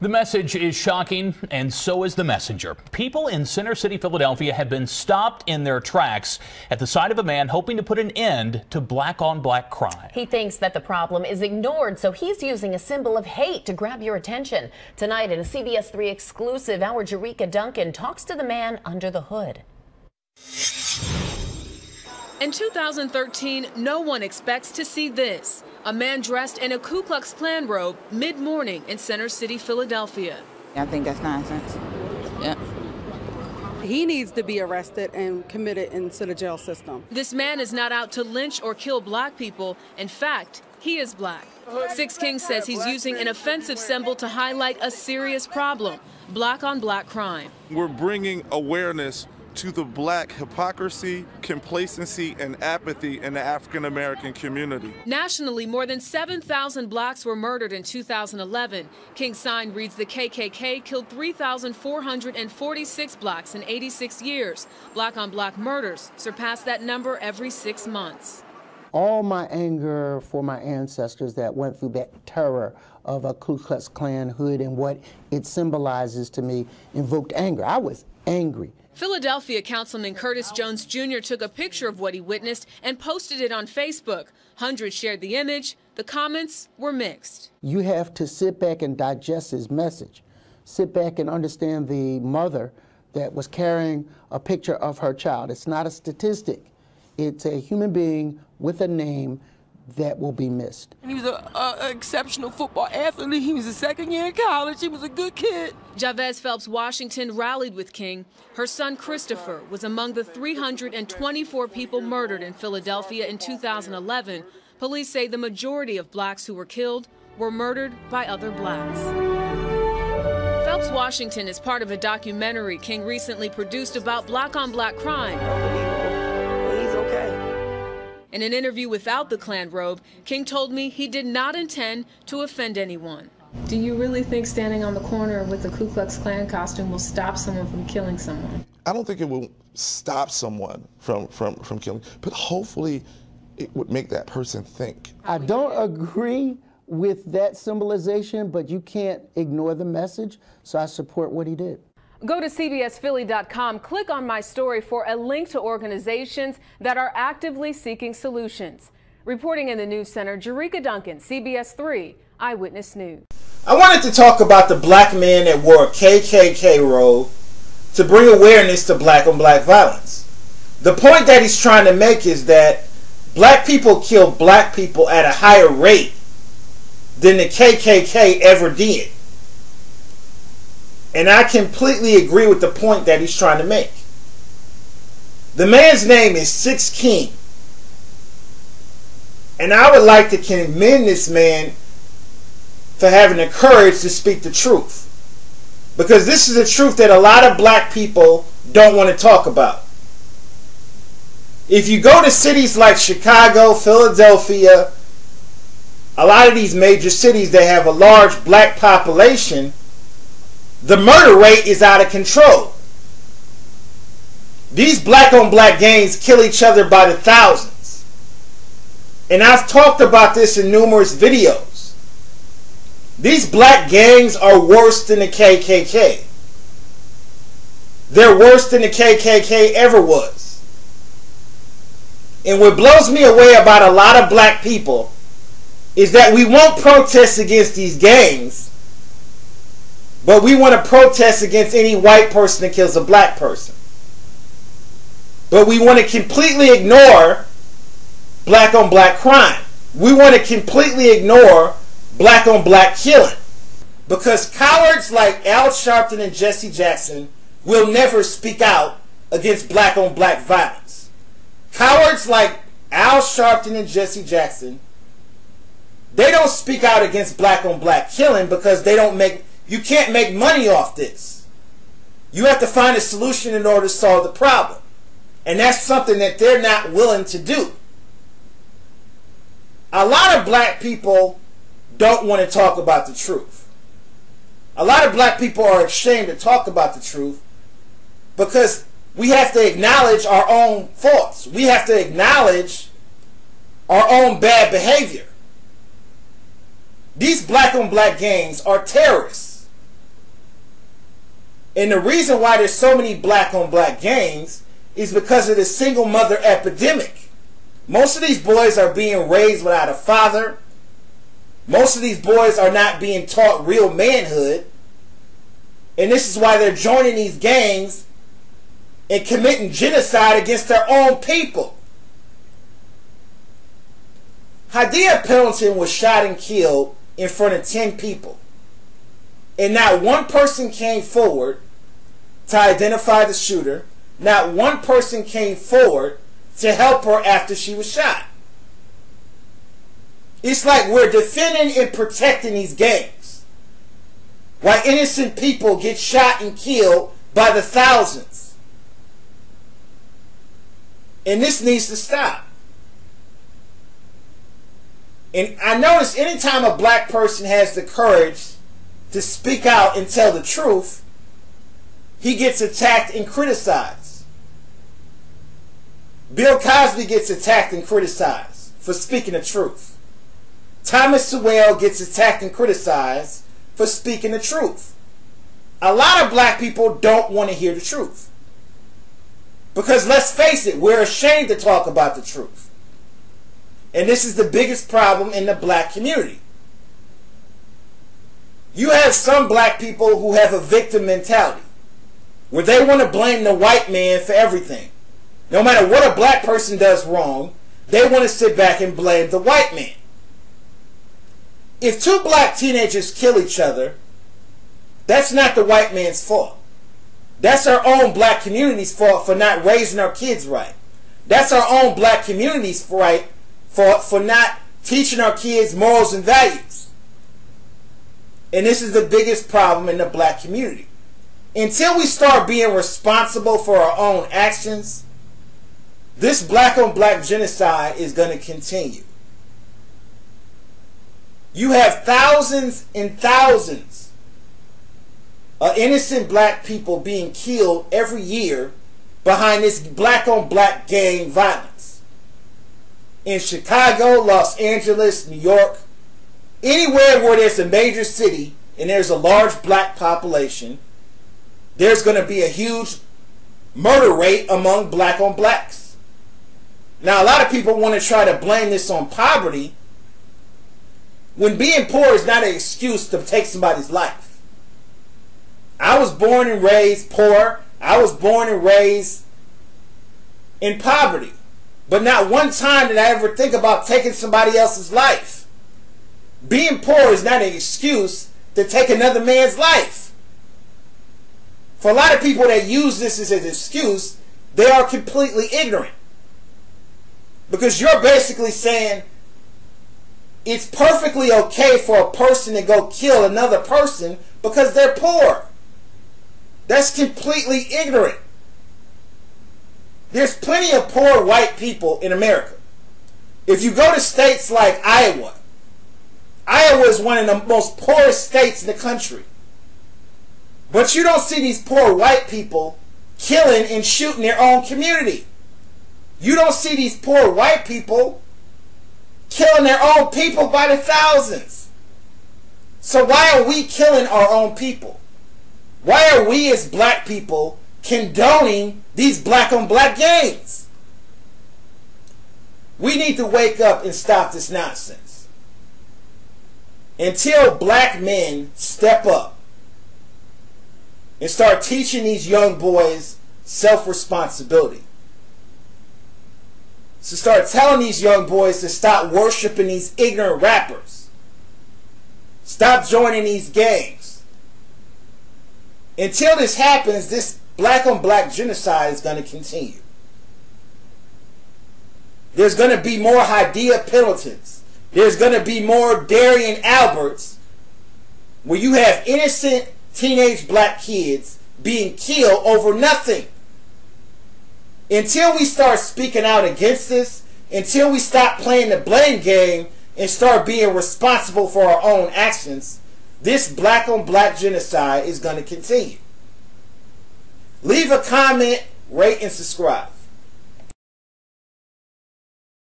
The message is shocking, and so is the messenger. People in Center City, Philadelphia have been stopped in their tracks at the sight of a man hoping to put an end to black-on-black crime. He thinks that the problem is ignored, so he's using a symbol of hate to grab your attention. Tonight in a CBS 3 exclusive, our Jerika Duncan talks to the man under the hood. In 2013, no one expects to see this. A man dressed in a Ku Klux Klan robe mid-morning in Center City, Philadelphia. I think that's nonsense. Yeah. He needs to be arrested and committed into the jail system. This man is not out to lynch or kill black people. In fact, he is black. Six King says he's using an offensive symbol to highlight a serious problem, black-on-black crime. We're bringing awareness to the black hypocrisy, complacency, and apathy in the African-American community. Nationally, more than 7,000 blacks were murdered in 2011. King's sign reads the KKK killed 3,446 blacks in 86 years. Black-on-black murders surpass that number every 6 months. All my anger for my ancestors that went through that terror of a Ku Klux Klan hood and what it symbolizes to me invoked anger. I was angry. Philadelphia Councilman Curtis Jones Jr. took a picture of what he witnessed and posted it on Facebook. Hundreds shared the image. The comments were mixed. You have to sit back and digest his message. Sit back and understand the mother that was carrying a picture of her child. It's not a statistic. It's a human being with a name that will be missed. He was an exceptional football athlete. He was a second year in college. He was a good kid. Javez Phelps Washington rallied with King. Her son Christopher was among the 324 people murdered in Philadelphia in 2011. Police say the majority of blacks who were killed were murdered by other blacks. Phelps Washington is part of a documentary King recently produced about black-on-black crime. He's okay. In an interview without the Klan robe, King told me he did not intend to offend anyone. Do you really think standing on the corner with the Ku Klux Klan costume will stop someone from killing someone? I don't think it will stop someone from killing, but hopefully it would make that person think. I don't agree with that symbolization, but you can't ignore the message, so I support what he did. Go to CBSPhilly.com, click on my story for a link to organizations that are actively seeking solutions. Reporting in the News Center, Jerika Duncan, CBS 3 Eyewitness News. I wanted to talk about the black man that wore a KKK robe to bring awareness to black-on-black violence. The point that he's trying to make is that black people kill black people at a higher rate than the KKK ever did. And I completely agree with the point that he's trying to make. The man's name is Six King. And I would like to commend this man for having the courage to speak the truth. Because this is a truth that a lot of black people don't want to talk about. If you go to cities like Chicago, Philadelphia, a lot of these major cities that have a large black population, the murder rate is out of control. These black-on-black gangs kill each other by the thousands. And I've talked about this in numerous videos. These black gangs are worse than the KKK. They're worse than the KKK ever was. And what blows me away about a lot of black people is that we won't protest against these gangs, but we want to protest against any white person that kills a black person. But we want to completely ignore black-on-black crime. We want to completely ignore black-on-black killing. Because cowards like Al Sharpton and Jesse Jackson will never speak out against black-on-black violence. Cowards like Al Sharpton and Jesse Jackson, they don't speak out against black-on-black killing because they don't make... You can't make money off this. You have to find a solution in order to solve the problem. And that's something that they're not willing to do. A lot of black people don't want to talk about the truth. A lot of black people are ashamed to talk about the truth because we have to acknowledge our own faults. We have to acknowledge our own bad behavior. These black-on-black gangs are terrorists. And the reason why there's so many black on black gangs is because of the single mother epidemic. Most of these boys are being raised without a father. Most of these boys are not being taught real manhood. And this is why they're joining these gangs and committing genocide against their own people. Hadia Pendleton was shot and killed in front of 10 people. And not one person came forward to identify the shooter. Not one person came forward to help her after she was shot. It's like we're defending and protecting these gangs, while innocent people get shot and killed by the thousands. And this needs to stop. And I notice anytime a black person has the courage to speak out and tell the truth, he gets attacked and criticized. Bill Cosby gets attacked and criticized for speaking the truth. Thomas Sowell gets attacked and criticized for speaking the truth. A lot of black people don't want to hear the truth. Because let's face it, we're ashamed to talk about the truth. And this is the biggest problem in the black community. You have some black people who have a victim mentality, where they want to blame the white man for everything. No matter what a black person does wrong, they want to sit back and blame the white man. If two black teenagers kill each other, that's not the white man's fault. That's our own black community's fault for not raising our kids right. That's our own black community's fault for not teaching our kids morals and values. And this is the biggest problem in the black community. Until we start being responsible for our own actions, this black on black genocide is going to continue. You have thousands and thousands of innocent black people being killed every year behind this black on black gang violence. In Chicago, Los Angeles, New York, anywhere where there's a major city and there's a large black population, there's going to be a huge murder rate among black on blacks. Now, a lot of people want to try to blame this on poverty, when being poor is not an excuse to take somebody's life. I was born and raised poor. I was born and raised in poverty. But not one time did I ever think about taking somebody else's life. Being poor is not an excuse to take another man's life. For a lot of people that use this as an excuse, they are completely ignorant. Because you're basically saying it's perfectly okay for a person to go kill another person because they're poor. That's completely ignorant. There's plenty of poor white people in America. If you go to states like Iowa, Iowa is one of the most poorest states in the country. But you don't see these poor white people killing and shooting their own community. You don't see these poor white people killing their own people by the thousands. So why are we killing our own people? Why are we as black people condoning these black on black gangs? We need to wake up and stop this nonsense. Until black men step up and start teaching these young boys self-responsibility. So start telling these young boys to stop worshiping these ignorant rappers. Stop joining these gangs. Until this happens, this black on black genocide is going to continue. There's going to be more Hadia Pendletons. There's going to be more Darian Alberts, where you have innocent teenage black kids being killed over nothing. Until we start speaking out against this, until we stop playing the blame game and start being responsible for our own actions, this black on black genocide is going to continue. Leave a comment, rate, and subscribe.